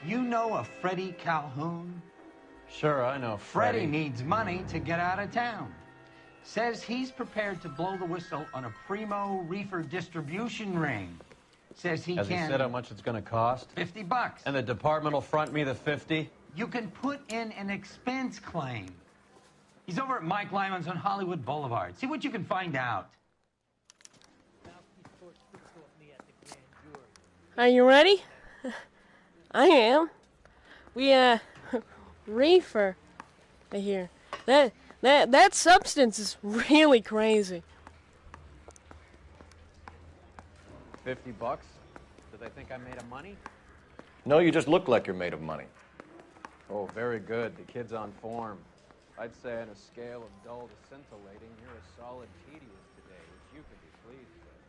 You know a Freddie Calhoun? Sure, I know Freddie needs money to get out of town. Says he's prepared to blow the whistle on a primo reefer distribution ring. Says he Has can... he said how much it's going to cost? $50. And the department will front me the 50? You can put in an expense claim. He's over at Mike Lyman's on Hollywood Boulevard. See what you can find out. Are you ready? I am. We, reefer, I hear. That substance is really crazy. $50? Do they think I'm made of money? No, you just look like you're made of money. Oh, very good. The kid's on form. I'd say on a scale of dull to scintillating, you're a solid tedious today, which you can be pleased with.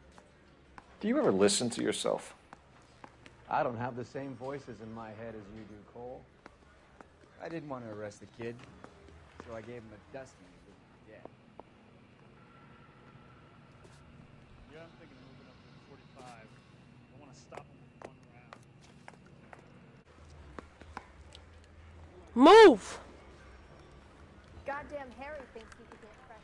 Do you ever listen to yourself? I don't have the same voices in my head as you do, Cole. I didn't want to arrest the kid, so I gave him a dusting he didn't get. Yeah, I'm thinking of moving up to 45. I want to stop him with one round. Move! Goddamn Harry thinks he could get fresh.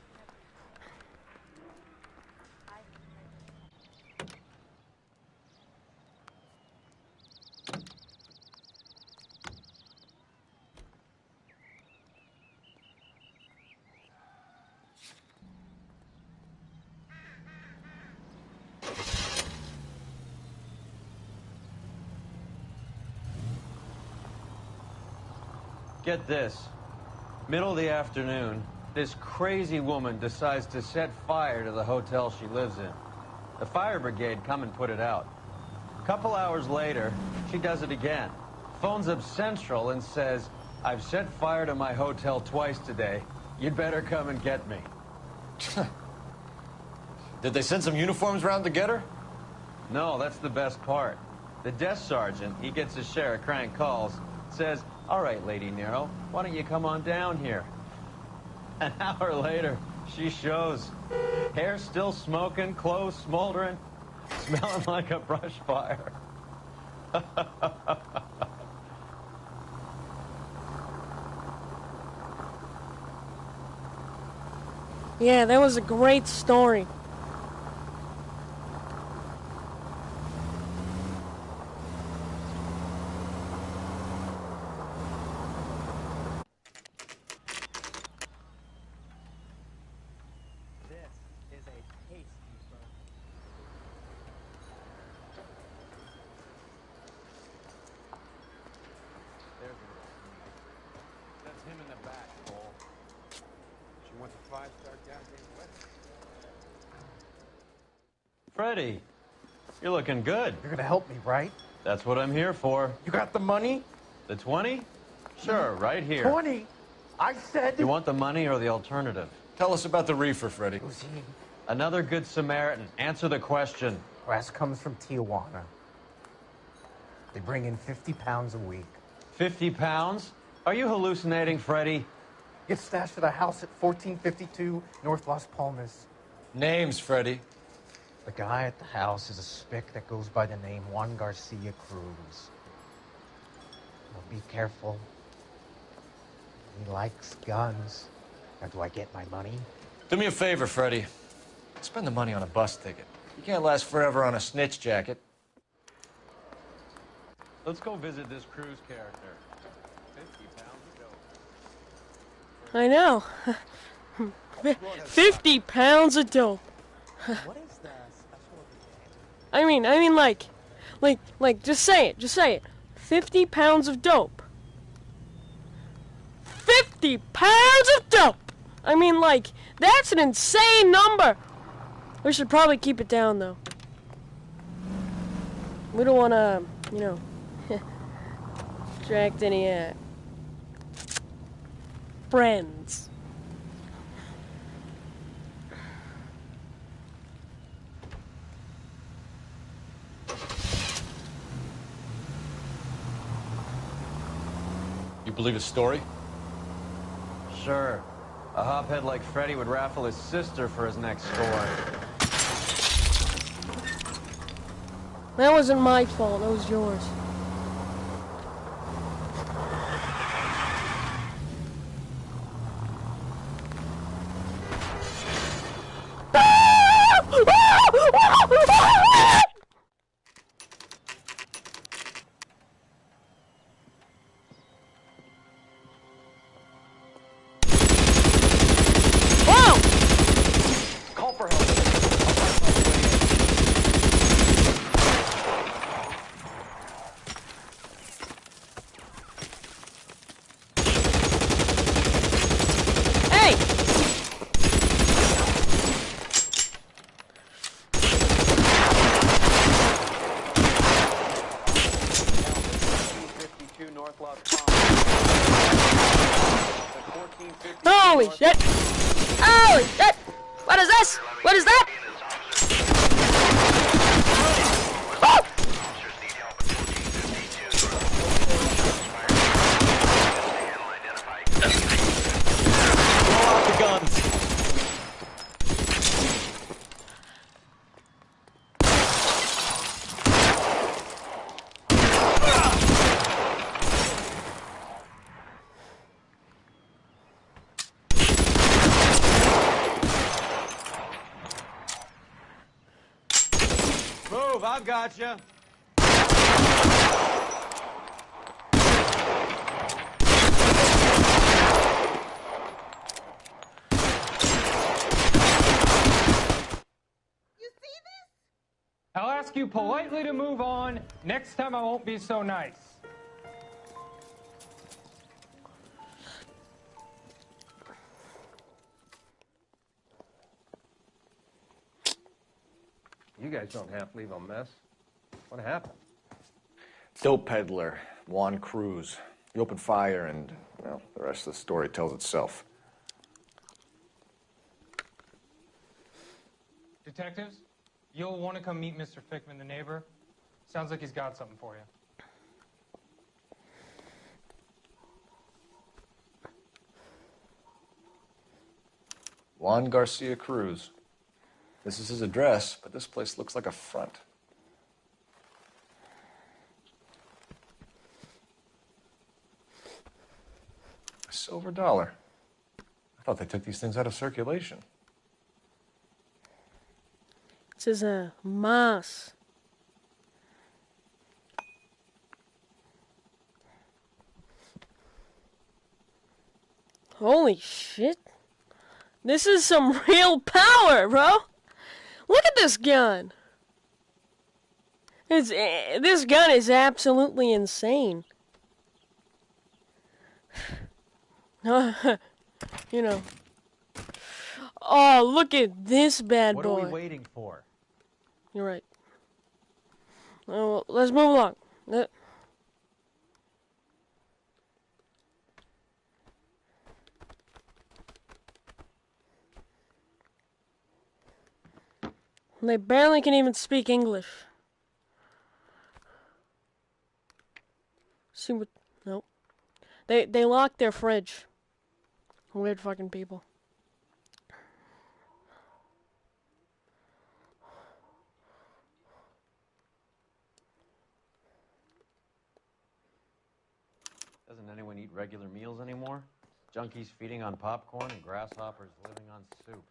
Get this. Middle of the afternoon, this crazy woman decides to set fire to the hotel she lives in. The fire brigade come and put it out. A couple hours later, she does it again. Phones up Central and says, I've set fire to my hotel twice today. You'd better come and get me. Did they send some uniforms around to get her? No, that's the best part. The desk sergeant, he gets his share of crank calls, says, all right, Lady Nero, why don't you come on down here? An hour later, she shows. Hair still smoking, clothes smoldering, smelling like a brush fire. Yeah, that was a great story. That's him in the back, Cole. She wants a 5-star goddamn wedding. Freddie, you're looking good. You're gonna help me, right? That's what I'm here for. You got the money? The 20? Sure, right here. 20? I said... You want the money or the alternative? Tell us about the reefer, Freddie. Who's he? Another good Samaritan. Answer the question. Brass comes from Tijuana. They bring in 50 pounds a week. 50 pounds? Are you hallucinating, Freddie? Get stashed at a house at 1452 North Las Palmas. Names, Freddie. The guy at the house is a spick that goes by the name Juan Garcia Cruz. Well, be careful. He likes guns. Now, do I get my money? Do me a favor, Freddie. Spend the money on a bus ticket. You can't last forever on a snitch jacket. Let's go visit this Cruz character. 50 pounds of dope. I know. 50 pounds of dope. What is the special of the day? I mean, like, just say it. 50 pounds of dope. 50 pounds of dope! I mean, like, that's an insane number! We should probably keep it down, though. We don't want to, you know, attract any, friends. You believe his story? Sure. A hophead like Freddie would raffle his sister for his next score. That wasn't my fault, that was yours. Holy shit! Holy shit! What is this? What is that? Oh! Blow out the guns. Move, I've got you. I'll ask you politely to move on. Next time I won't be so nice. You guys don't have to leave a mess. What happened? Dope peddler, Juan Cruz. He opened fire and, well, the rest of the story tells itself. Detectives, you'll want to come meet Mr. Fickman, the neighbor. Sounds like he's got something for you. Juan Garcia Cruz. This is his address, but this place looks like a front. A silver dollar. I thought they took these things out of circulation. This is a mass. Holy shit. This is some real power, bro. Look at this gun. This gun is absolutely insane. You know. Oh, look at this bad boy. What are we waiting for? You're right. Oh, well, let's move along. They barely can even speak English. See what? Nope. They locked their fridge. Weird fucking people. Doesn't anyone eat regular meals anymore? Junkies feeding on popcorn and grasshoppers living on soup.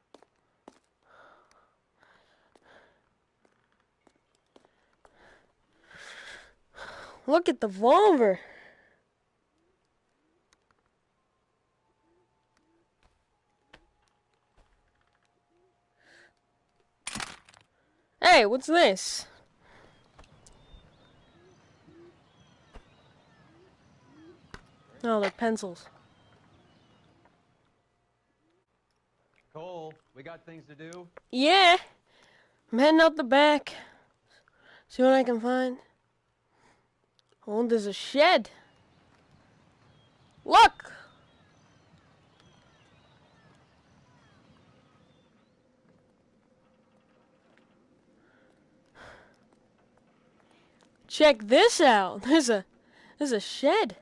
Look at the revolver. Hey, what's this? Oh, they're pencils. Cole, we got things to do. Yeah. I'm heading out the back. See what I can find. Oh, there's a shed. Look! Check this out. There's a shed.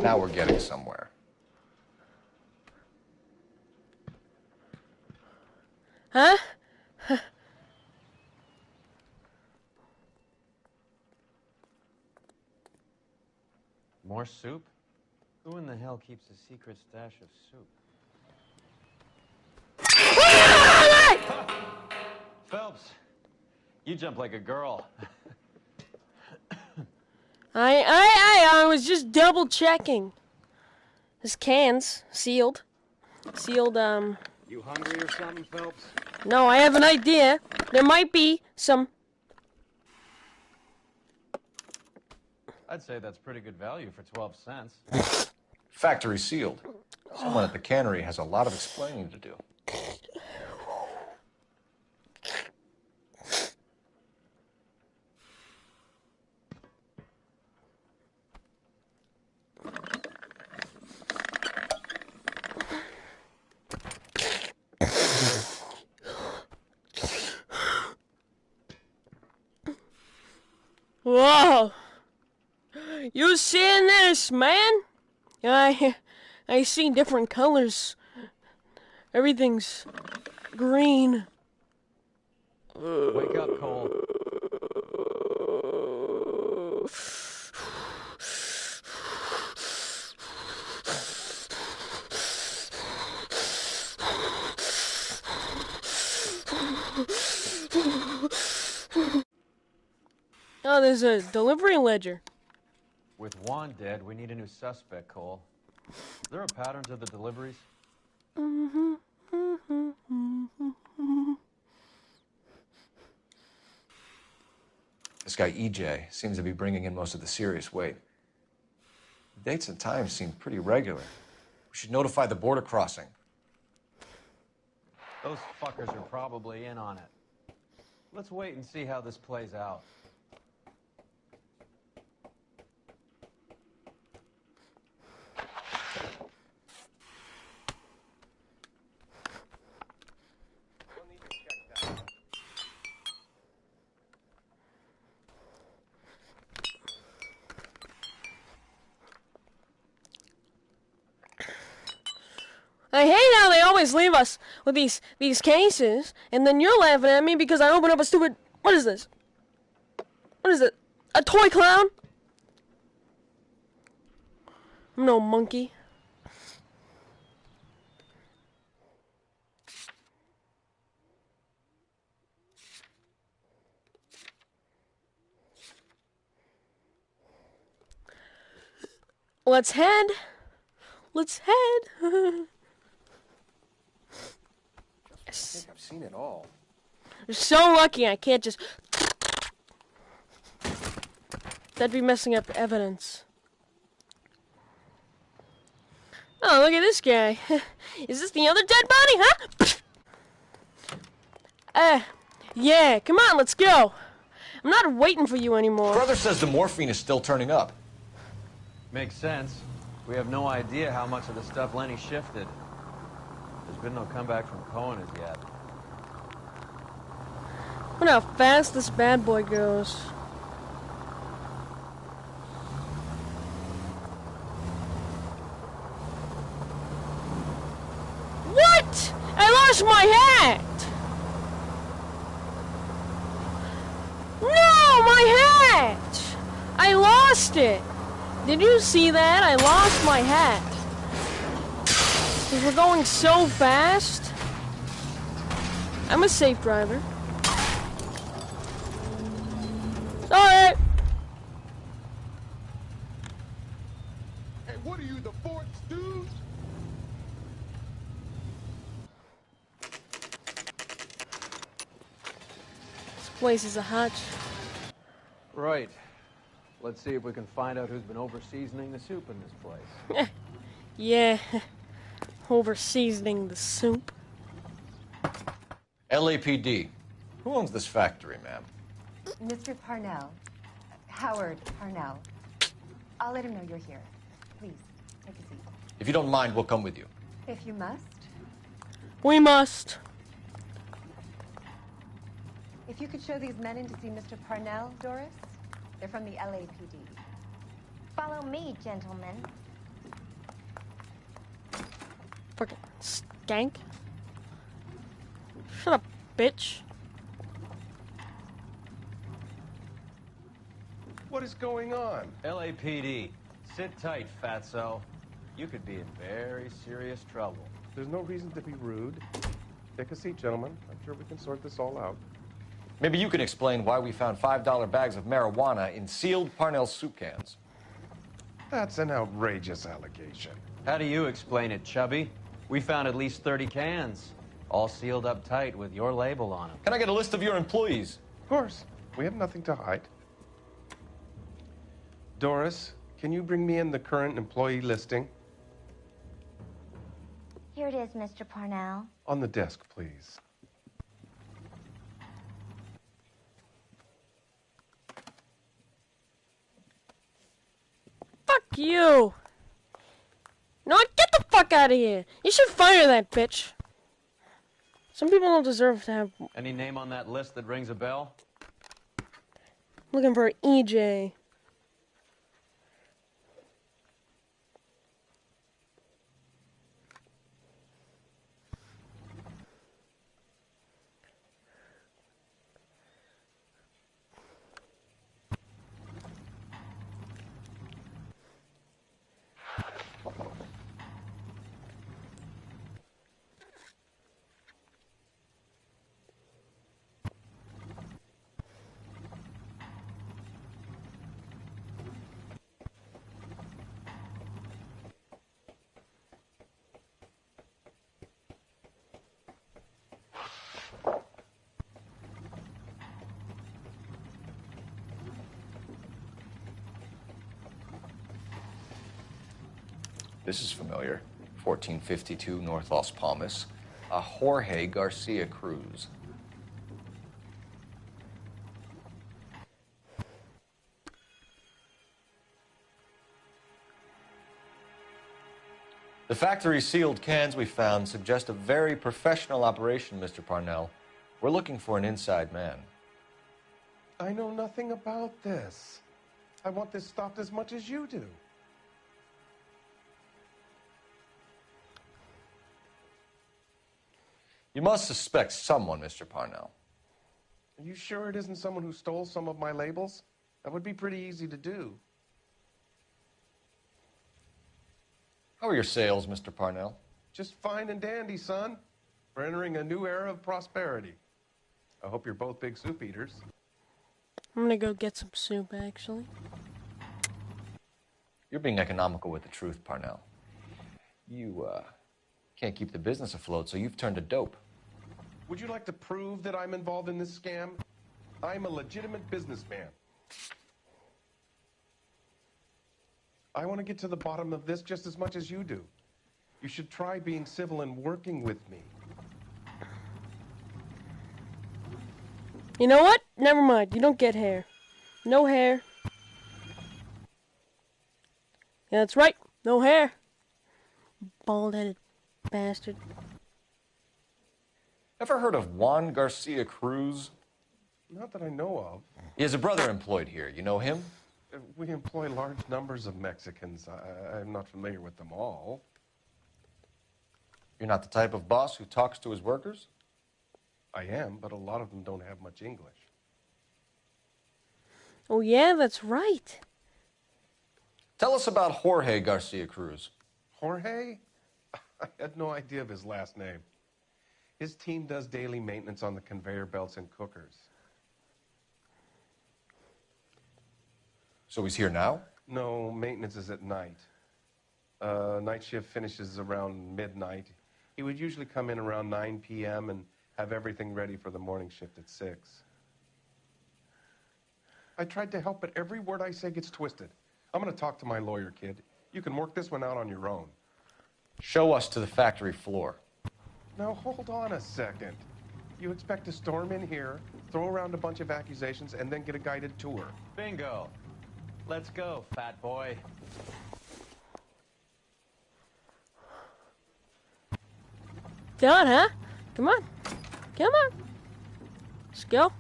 Now we're getting somewhere. Huh? More soup? Who in the hell keeps a secret stash of soup? Phelps, you jump like a girl. I was just double checking. This can's sealed. Sealed, You hungry or something, Phelps? No, I have an idea. There might be some... I'd say that's pretty good value for 12 cents. Factory sealed. Someone at the cannery has a lot of explaining to do. Whoa! You seeing this, man? I see different colors. Everything's green. Wake up, Cole. Oh, there's a delivery ledger. With Juan dead, we need a new suspect, Cole. Is there a pattern to the deliveries? This guy, EJ, seems to be bringing in most of the serious weight. The dates and times seem pretty regular. We should notify the border crossing. Those fuckers are probably in on it. Let's wait and see how this plays out. I hate how they always leave us with these cases, and then you're laughing at me because I open up a stupid... What is this? What is it? A toy clown? I'm no monkey. Let's head. Let's head. I think I've seen it all. You're so lucky I can't just... That'd be messing up evidence. Oh, look at this guy. Is this the other dead body, huh? Yeah, come on, let's go. I'm not waiting for you anymore. Brother says the morphine is still turning up. Makes sense. We have no idea how much of the stuff Lenny shifted. There's been no comeback from Cohen as yet. Wonder how fast this bad boy goes. What? I lost my hat! No, my hat! I lost it! Did you see that? I lost my hat. We're going so fast. I'm a safe driver. Sorry. Hey, what are you, the fourth stooge? This place is a hutch. Right. Let's see if we can find out who's been over-seasoning the soup in this place. Yeah. Over-seasoning the soup. LAPD. Who owns this factory, ma'am? Mr. Parnell. Howard Parnell. I'll let him know you're here. Please, take a seat. If you don't mind, we'll come with you. If you must. We must. If you could show these men in to see Mr. Parnell, Doris. They're from the LAPD. Follow me, gentlemen. Frickin' skank. Shut up, bitch. What is going on? LAPD, sit tight, fatso. You could be in very serious trouble. There's no reason to be rude. Take a seat, gentlemen. I'm sure we can sort this all out. Maybe you can explain why we found $5 bags of marijuana in sealed Parnell soup cans. That's an outrageous allegation. How do you explain it, Chubby? We found at least 30 cans, all sealed up tight with your label on them. Can I get a list of your employees? Of course. We have nothing to hide. Doris, can you bring me in the current employee listing? Here it is, Mr. Parnell. On the desk, please. Fuck you! No, get the fuck out of here! You should fire that bitch. Some people don't deserve to have... Any name on that list that rings a bell? Looking for EJ. This is familiar. 1452 North Las Palmas. A Jorge Garcia Cruz. The factory sealed cans we found suggest a very professional operation, Mr. Parnell. We're looking for an inside man. I know nothing about this. I want this stopped as much as you do. You must suspect someone, Mr. Parnell. Are you sure it isn't someone who stole some of my labels? That would be pretty easy to do. How are your sales, Mr. Parnell? Just fine and dandy, son. We're entering a new era of prosperity. I hope you're both big soup eaters. I'm gonna go get some soup, actually. You're being economical with the truth, Parnell. You, can't keep the business afloat, so you've turned to dope. Would you like to prove that I'm involved in this scam? I'm a legitimate businessman. I want to get to the bottom of this just as much as you do. You should try being civil and working with me. You know what? Never mind. You don't get hair. No hair. Yeah, that's right. No hair. Bald-headed bastard. Ever heard of Juan Garcia Cruz? Not that I know of. He has a brother employed here. You know him? We employ large numbers of Mexicans. I'm not familiar with them all. You're not the type of boss who talks to his workers? I am, but a lot of them don't have much English. Oh, yeah, that's right. Tell us about Jorge Garcia Cruz. Jorge? I had no idea of his last name. His team does daily maintenance on the conveyor belts and cookers. So he's here now? No, maintenance is at night. Night shift finishes around midnight. He would usually come in around 9 p.m. and have everything ready for the morning shift at 6. I tried to help, but every word I say gets twisted. I'm going to talk to my lawyer, kid. You can work this one out on your own. Show us to the factory floor. Now, hold on a second. You expect to storm in here, throw around a bunch of accusations, and then get a guided tour. Bingo. Let's go, fat boy. Done, huh? Come on. Come on. Let's go.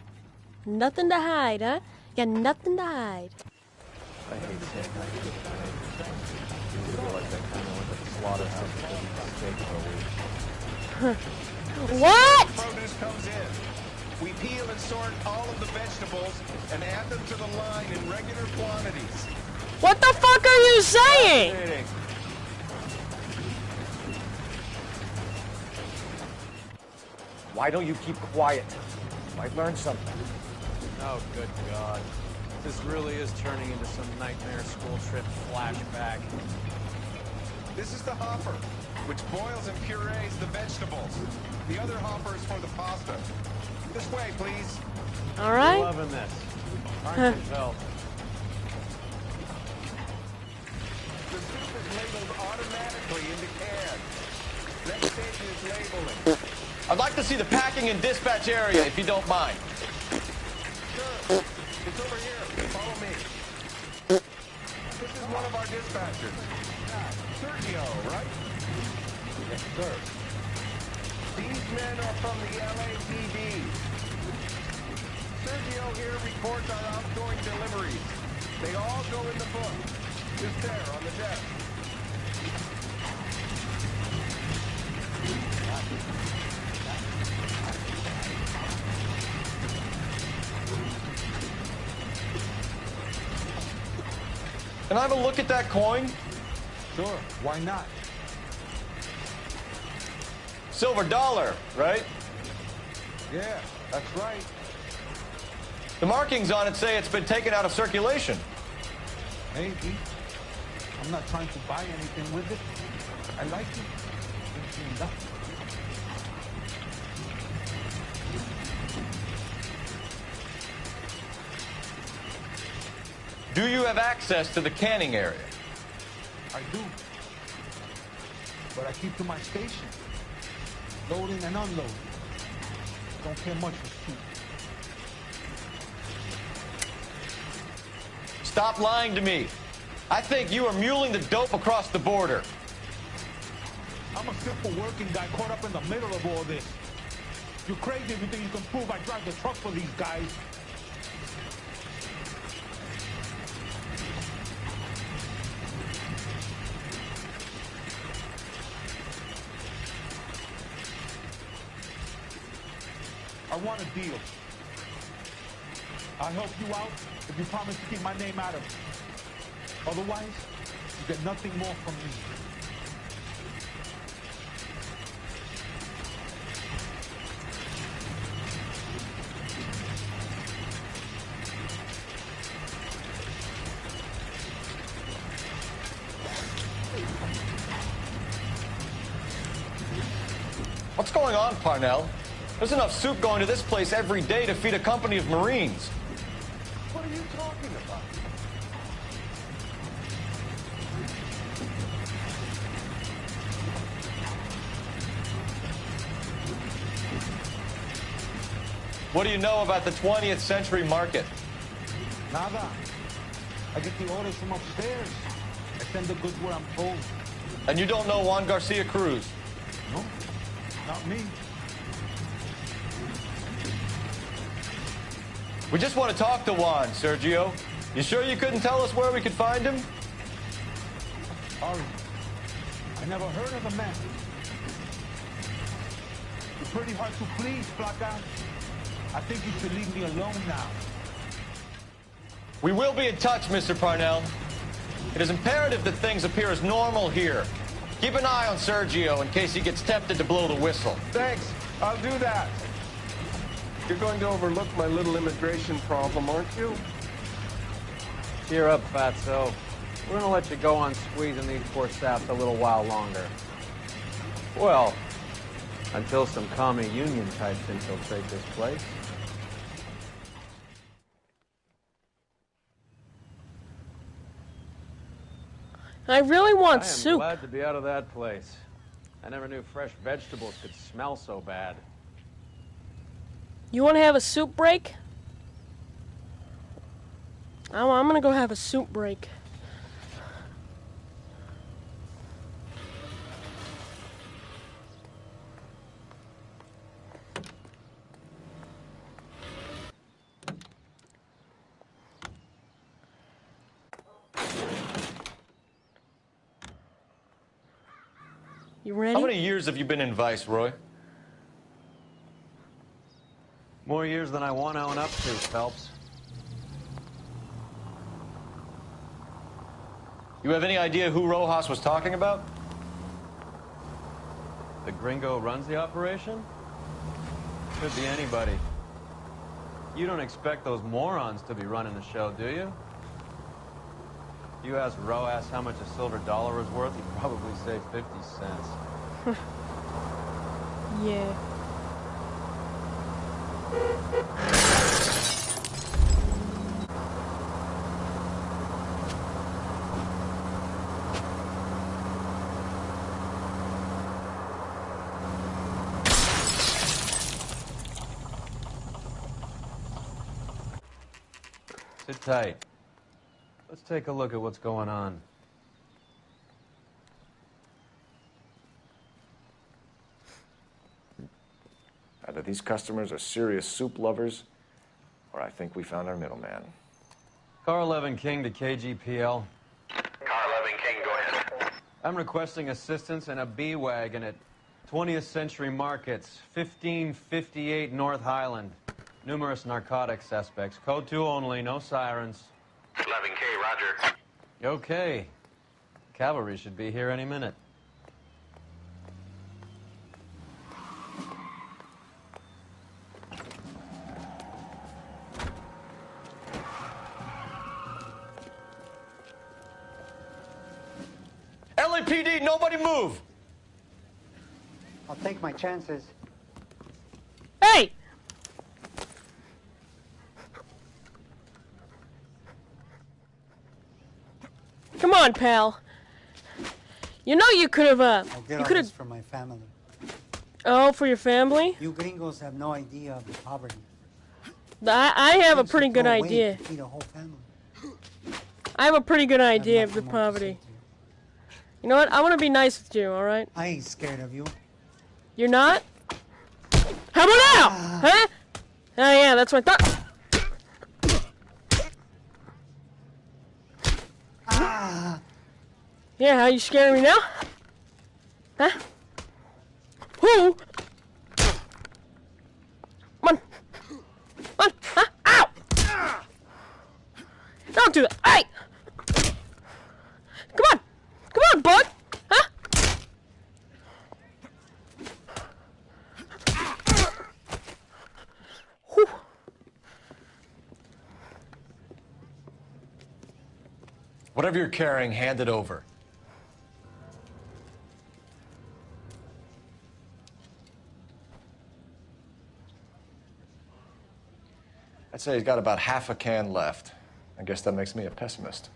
Nothing to hide, huh? Got nothing to hide. I hate saying that. I feel like I kind of went to the slaughterhouse to eat steak for a week. What? Produce comes in. We peel and sort all of the vegetables and add them to the line in regular quantities. What the fuck are you saying? Why don't you keep quiet? Might learn something. Oh, good God. This really is turning into some nightmare school trip flashback. This is the hopper, which boils and purees the vegetables. The other hopper is for the pasta. This way, please. All right. I'm loving this. Aren't you, Phil? The soup is labeled automatically into cans. Next stage is labeling. I'd like to see the packing and dispatch area, if you don't mind. Sure. It's over here. Follow me. This is one of our dispatchers. Sergio, right? Yes, sir. These men are from the LAPD. Sergio here records our outgoing deliveries. They all go in the book. Just there on the desk. Can I have a look at that coin? Sure, why not? Silver dollar, right? Yeah, that's right. The markings on it say it's been taken out of circulation. Maybe. I'm not trying to buy anything with it. I like it. It's enough. Do you have access to the canning area? I do. But I keep to my station. Loading and unloading. Don't care much for soup. Stop lying to me. I think you are muling the dope across the border. I'm a simple working guy caught up in the middle of all this. You're crazy if you think you can prove I drive the truck for these guys. I want a deal. I'll help you out if you promise to keep my name out of it. Otherwise, you get nothing more from me. What's going on, Parnell? There's enough soup going to this place every day to feed a company of Marines. What are you talking about? What do you know about the 20th century market? Nada. I get the orders from upstairs. I send the goods where I'm told. And you don't know Juan Garcia Cruz? No, not me. We just want to talk to Juan, Sergio. You sure you couldn't tell us where we could find him? Sorry. I never heard of the man. You're pretty hard to please, Flaca. I think you should leave me alone now. We will be in touch, Mr. Parnell. It is imperative that things appear as normal here. Keep an eye on Sergio in case he gets tempted to blow the whistle. Thanks. I'll do that. You're going to overlook my little immigration problem, aren't you? Cheer up, Fatso. We're going to let you go on squeezing these poor saps a little while longer. Well, until some commie union types infiltrate this place. I really want soup. I am glad to be out of that place. I never knew fresh vegetables could smell so bad. You want to have a soup break? I'm gonna go have a soup break. You ready? How many years have you been in Viceroy? More years than I want to own up to, Phelps. You have any idea who Rojas was talking about? The gringo who runs the operation? Could be anybody. You don't expect those morons to be running the show, do you? You asked Rojas how much a silver dollar was worth, he'd probably say 50 cents. Yeah. Sit tight. Let's take a look at what's going on. Either these customers are serious soup lovers, or I think we found our middleman. Car 11 King to KGPL. Car 11 King, go ahead. I'm requesting assistance in a B-Wagon at 20th Century Markets, 1558 North Highland. Numerous narcotic suspects. Code 2 only, no sirens. 11K, roger. Okay. Cavalry should be here any minute. LAPD, nobody move! I'll take my chances. Hey! Come on, pal. You know you could have, I'll get you all could this have. for my family. Oh, for your family? You gringos have no idea of the poverty. I have a Things pretty to good throw away idea. to feed a whole family. I have a pretty good idea of the nothing more to say poverty. to you. You know what? I want to be nice with you, alright? I ain't scared of you. You're not? How about now? Huh? Oh, yeah, that's what I thought. Yeah, how you scaring me now? Huh? Who? Come on. Come on. Huh? Ow! Don't do that. Hey! Come on. Come on, bud. Huh? Whew. Whatever you're carrying, hand it over. I'd say he's got about half a can left. I guess that makes me a pessimist.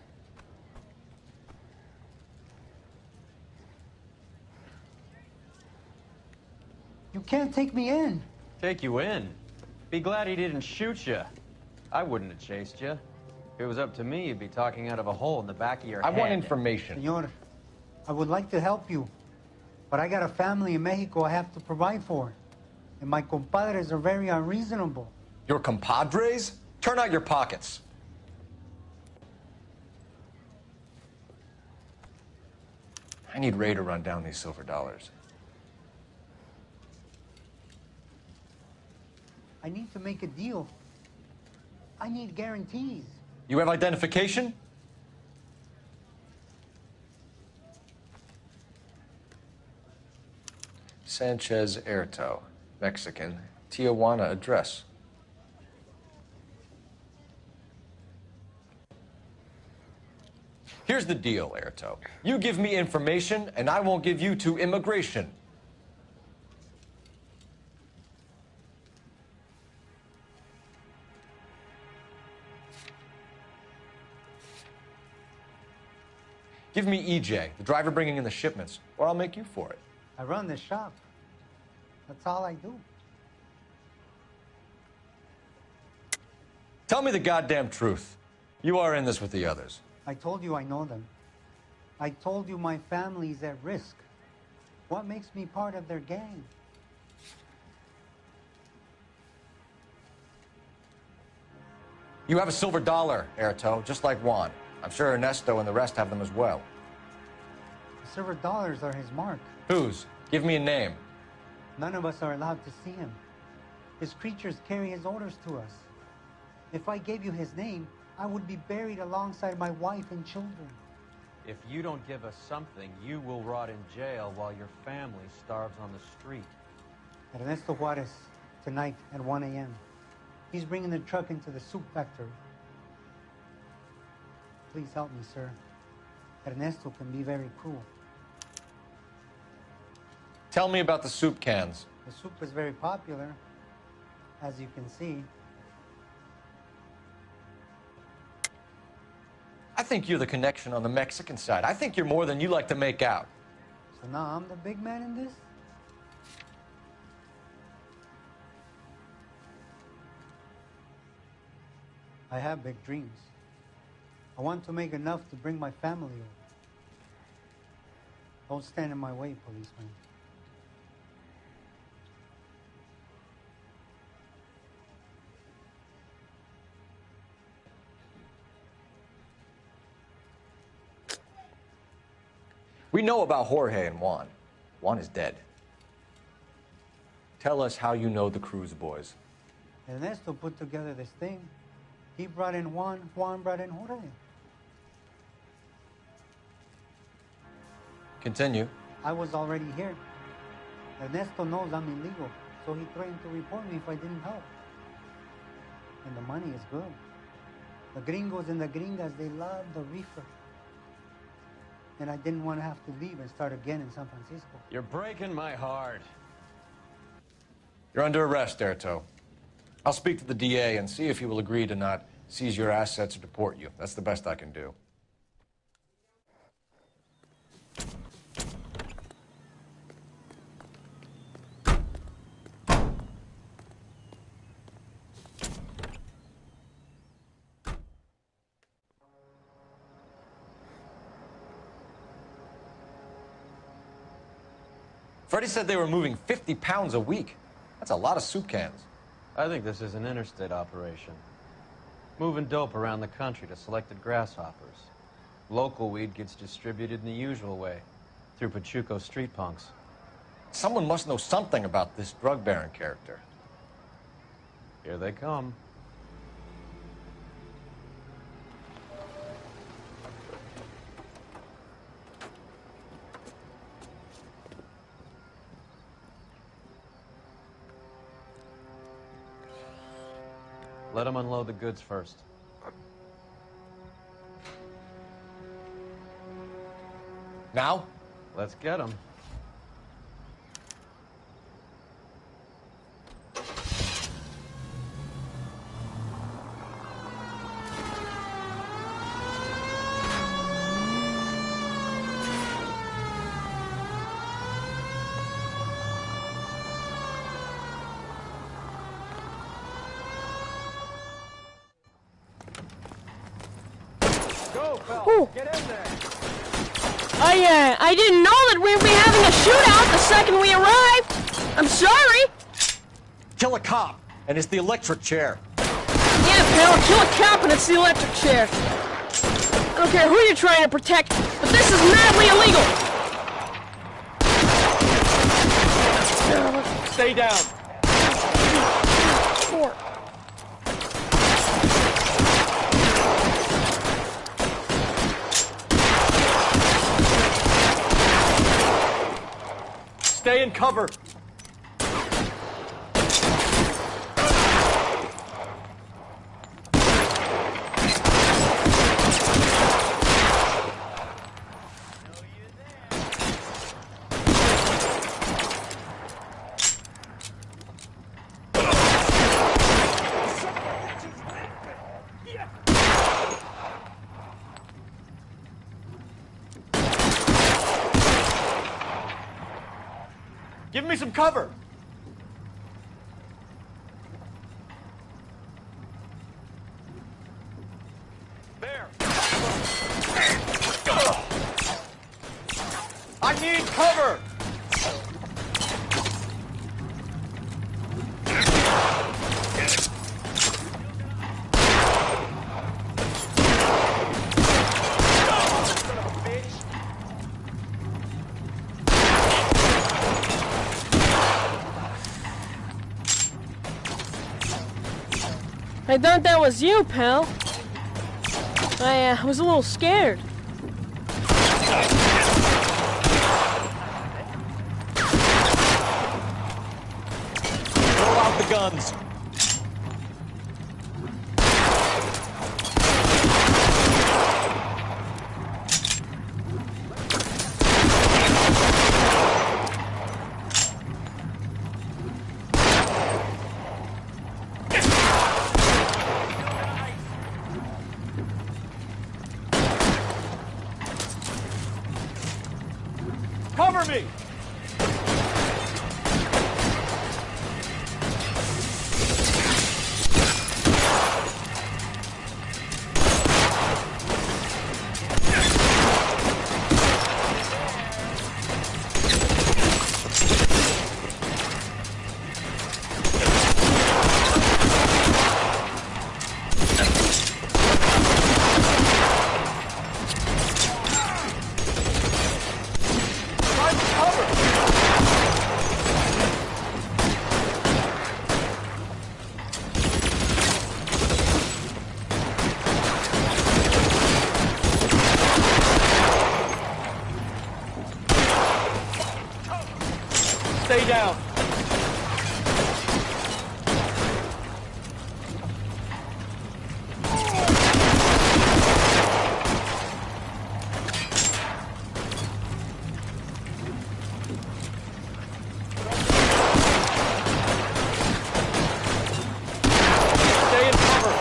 You can't take me in. Take you in? Be glad he didn't shoot you. I wouldn't have chased you. If it was up to me, you'd be talking out of a hole in the back of your head. I want information. Senor, I would like to help you, but I got a family in Mexico I have to provide for. And my compadres are very unreasonable. Your compadres? Turn out your pockets. I need Ray to run down these silver dollars. I need to make a deal. I need guarantees. You have identification? Sanchez Erto, Mexican, Tijuana address. Here's the deal, Erto. You give me information, and I won't give you to immigration. Give me EJ, the driver bringing in the shipments, or I'll make you for it. I run the shop. That's all I do. Tell me the goddamn truth. You are in this with the others. I told you I know them. I told you my family's at risk. What makes me part of their gang? You have a silver dollar, Erto, just like Juan. I'm sure Ernesto and the rest have them as well. The silver dollars are his mark. Whose? Give me a name. None of us are allowed to see him. His creatures carry his orders to us. If I gave you his name, I would be buried alongside my wife and children. If you don't give us something, you will rot in jail while your family starves on the street. Ernesto Juarez, tonight at 1 a.m. He's bringing the truck into the soup factory. Please help me, sir. Ernesto can be very cruel. Tell me about the soup cans. The soup is very popular, as you can see. I think you're the connection on the Mexican side. I think you're more than you like to make out. So now I'm the big man in this? I have big dreams. I want to make enough to bring my family over. Don't stand in my way, policeman. We know about Jorge and Juan. Juan is dead. Tell us how you know the Cruz boys. Ernesto put together this thing. He brought in Juan, Juan brought in Jorge. Continue. I was already here. Ernesto knows I'm illegal, so he threatened to report me if I didn't help. And the money is good. The gringos and the gringas, they love the reefer. And I didn't want to have to leave and start again in San Francisco. You're breaking my heart. You're under arrest, Erto. I'll speak to the DA and see if he will agree to not seize your assets or deport you. That's the best I can do. Freddie said they were moving 50 pounds a week. That's a lot of soup cans. I think this is an interstate operation. Moving dope around the country to selected grasshoppers. Local weed gets distributed in the usual way, through Pachuco street punks. Someone must know something about this drug baron character. Here they come. Let them unload the goods first. Now? Let's get them. Ooh. I didn't know that we'd be having a shootout the second we arrived. I'm sorry. Kill a cop, and it's the electric chair. Yeah, pal, kill a cop and it's the electric chair. I don't care who you're trying to protect, but this is madly illegal. Stay down. 4. Stay in cover. Give me some cover. There. I need cover. I thought that was you, pal. I was a little scared. Throw out the guns. Cover me! Stay down. Stay in cover.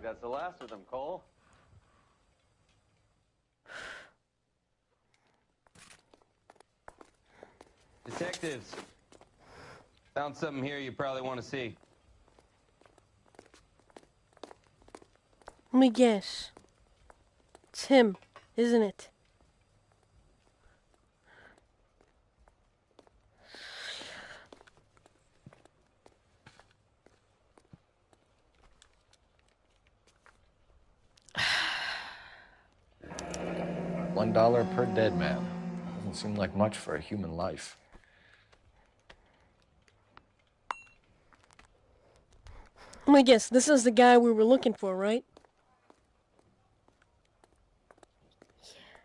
That's the last of them, Cole. Detectives, found something here you probably want to see. Let me guess. It's him, isn't it? $1 per dead man. Doesn't seem like much for a human life. Let me guess. This is the guy we were looking for, right?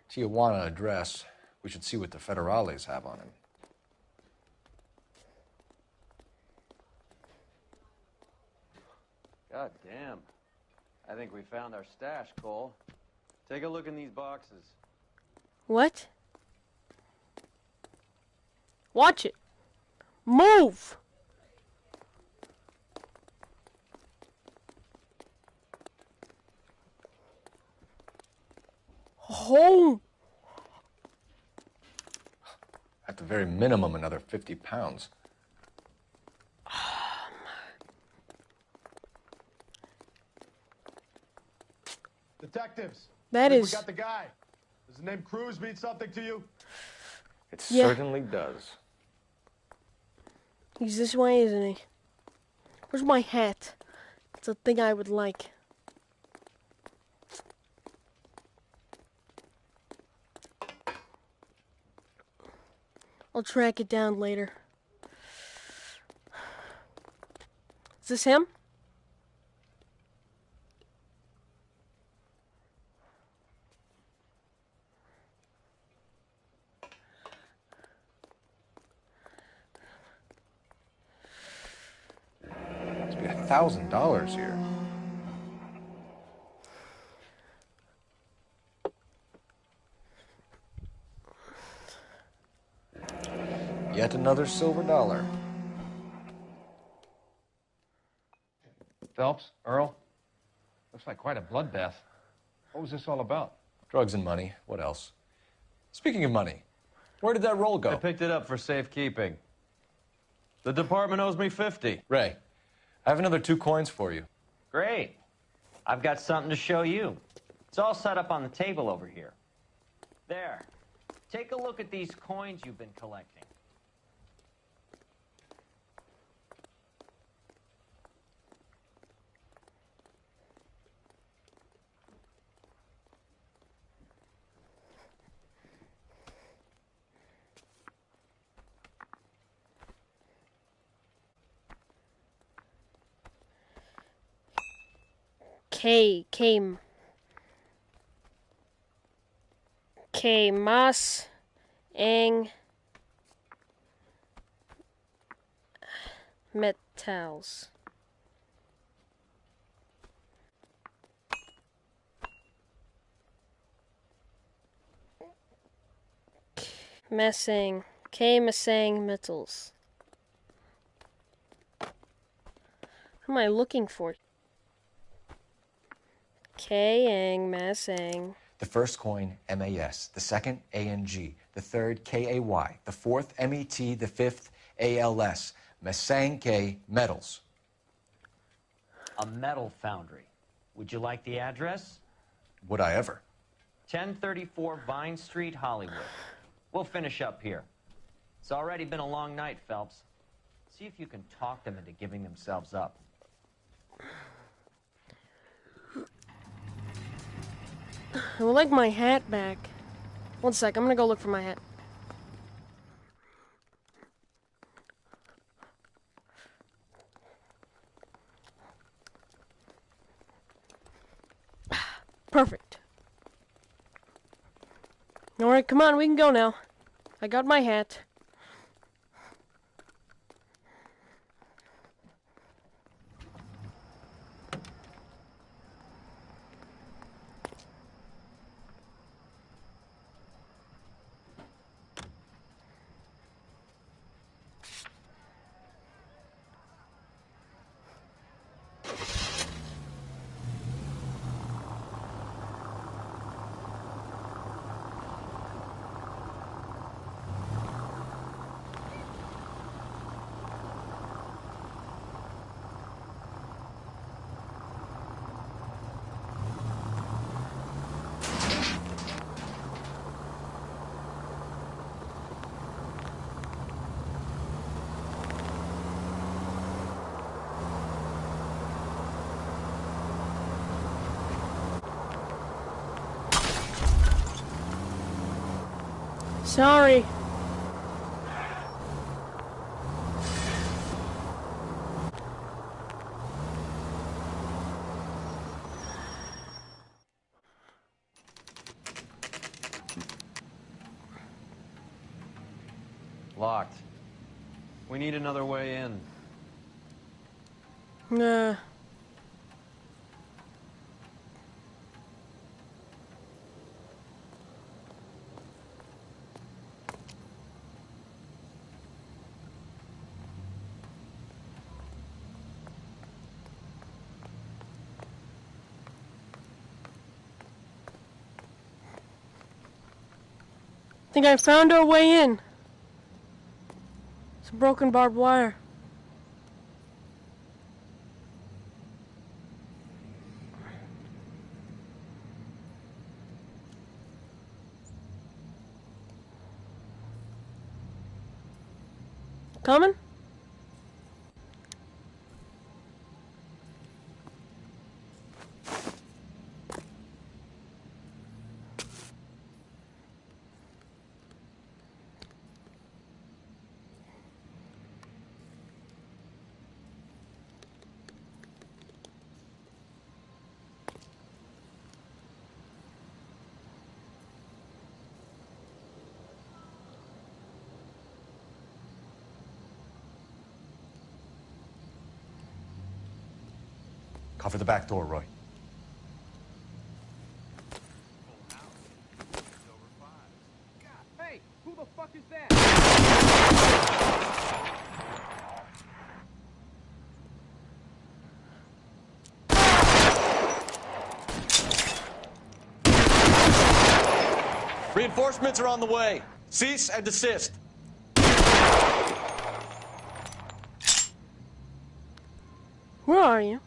Tijuana address. We should see what the federales have on him. God damn. I think we found our stash, Cole. Take a look in these boxes. What? Watch it. Move! Oh! At the very minimum, another 50 pounds. Detectives. That We is... got the guy. Does the name Cruz mean something to you? It certainly does. He's this way, isn't he? Where's my hat? It's a thing I would like. I'll track it down later. Is this him? Must be $1,000 here. Yet another silver dollar. Phelps, Earl, looks like quite a bloodbath. What was this all about? Drugs and money. What else? Speaking of money, where did that roll go? I picked it up for safekeeping. The department owes me 50. Ray, I have another 2 coins for you. Great. I've got something to show you. It's all set up on the table over here. There. Take a look at these coins you've been collecting. mas ang metals. Masang metals. What am I looking for? K-ang, masang. The first coin, M-A-S. The second, A-N-G. The third, K-A-Y. The fourth, M-E-T. The fifth, A-L-S. Masanke Metals. A metal foundry. Would you like the address? Would I ever? 1034 Vine Street, Hollywood. We'll finish up here. It's already been a long night, Phelps. See if you can talk them into giving themselves up. I would like my hat back. One sec, I'm gonna go look for my hat. Perfect. Alright, come on, we can go now. I got my hat. Sorry. Locked. We need another way in. Nah. I think I found our way in. It's a broken barbed wire. Coming? Cover the back door, Roy. Hey, who the fuck is that? Reinforcements are on the way. Cease and desist. Where are you?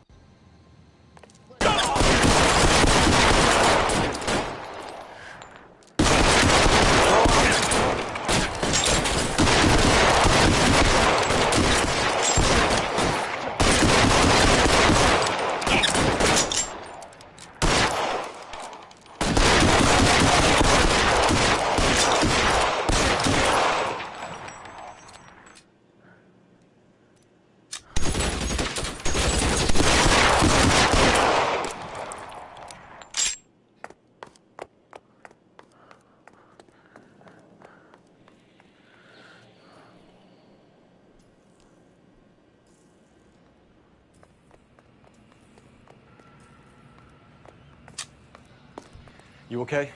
You okay?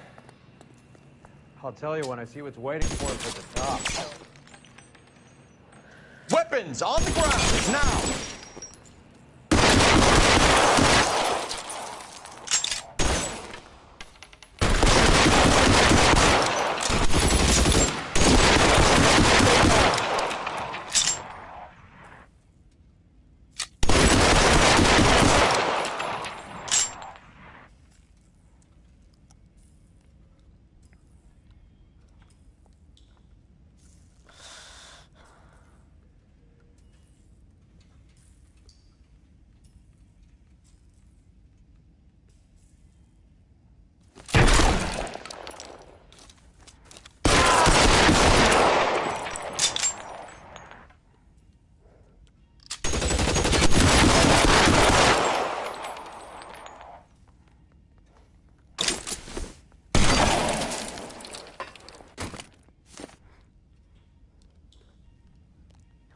I'll tell you when I see what's waiting for us at the top. Weapons on the ground, now!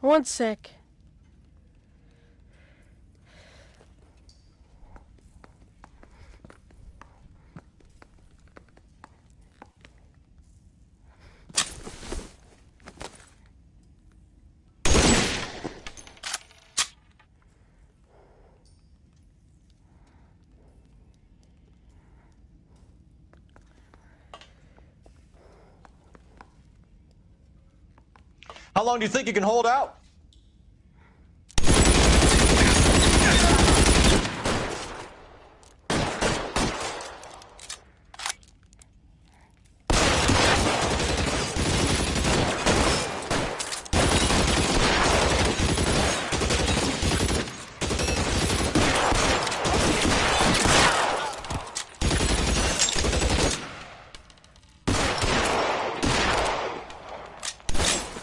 One sec. How long do you think you can hold out?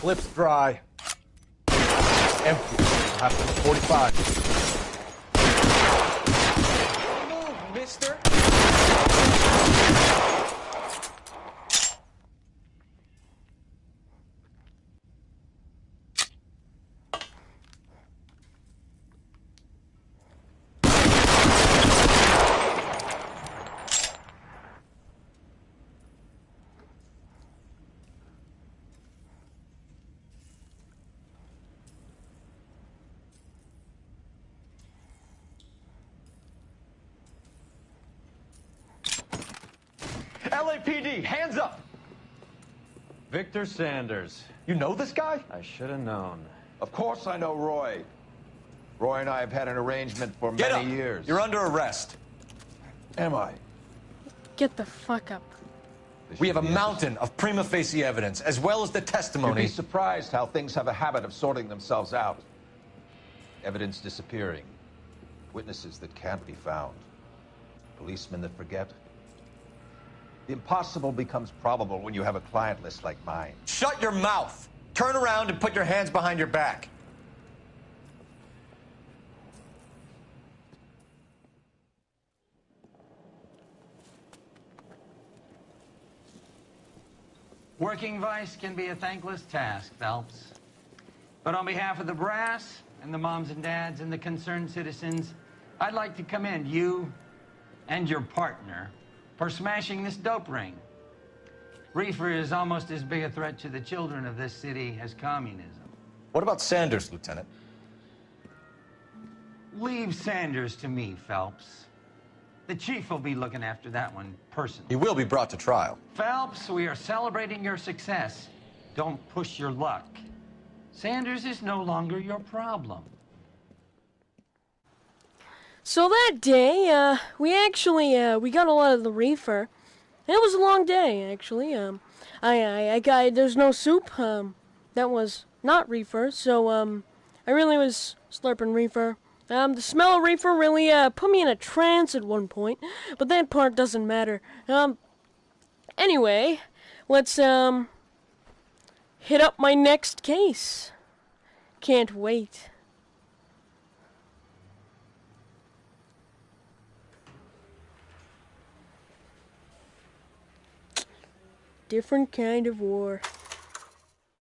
Clip's dry. Empty. I'll have to 45. Move, mister. LAPD, hands up! Victor Sanders. You know this guy? I should have known. Of course I know Roy. Roy and I have had an arrangement for Get many up. years. You're under arrest. Am I? Get the fuck up. We have a mountain of prima facie evidence, as well as the You'd testimony. be surprised how things have a habit of sorting themselves out. Evidence disappearing. Witnesses that can't be found. Policemen that forget. The impossible becomes probable when you have a client list like mine. Shut your mouth. Turn around and put your hands behind your back. Working vice can be a thankless task, Phelps. But on behalf of the brass and the moms and dads and the concerned citizens, I'd like to commend you and your partner for smashing this dope ring. Reefer is almost as big a threat to the children of this city as communism. What about Sanders, Lieutenant? Leave Sanders to me, Phelps. The chief will be looking after that one personally. He will be brought to trial. Phelps, we are celebrating your success. Don't push your luck. Sanders is no longer your problem. So that day, we got a lot of the reefer. It was a long day, actually. There's no soup. That was not reefer, so, I really was slurping reefer. The smell of reefer really, put me in a trance at one point, but that part doesn't matter. Anyway, let's, hit up my next case. Can't wait. Different kind of war.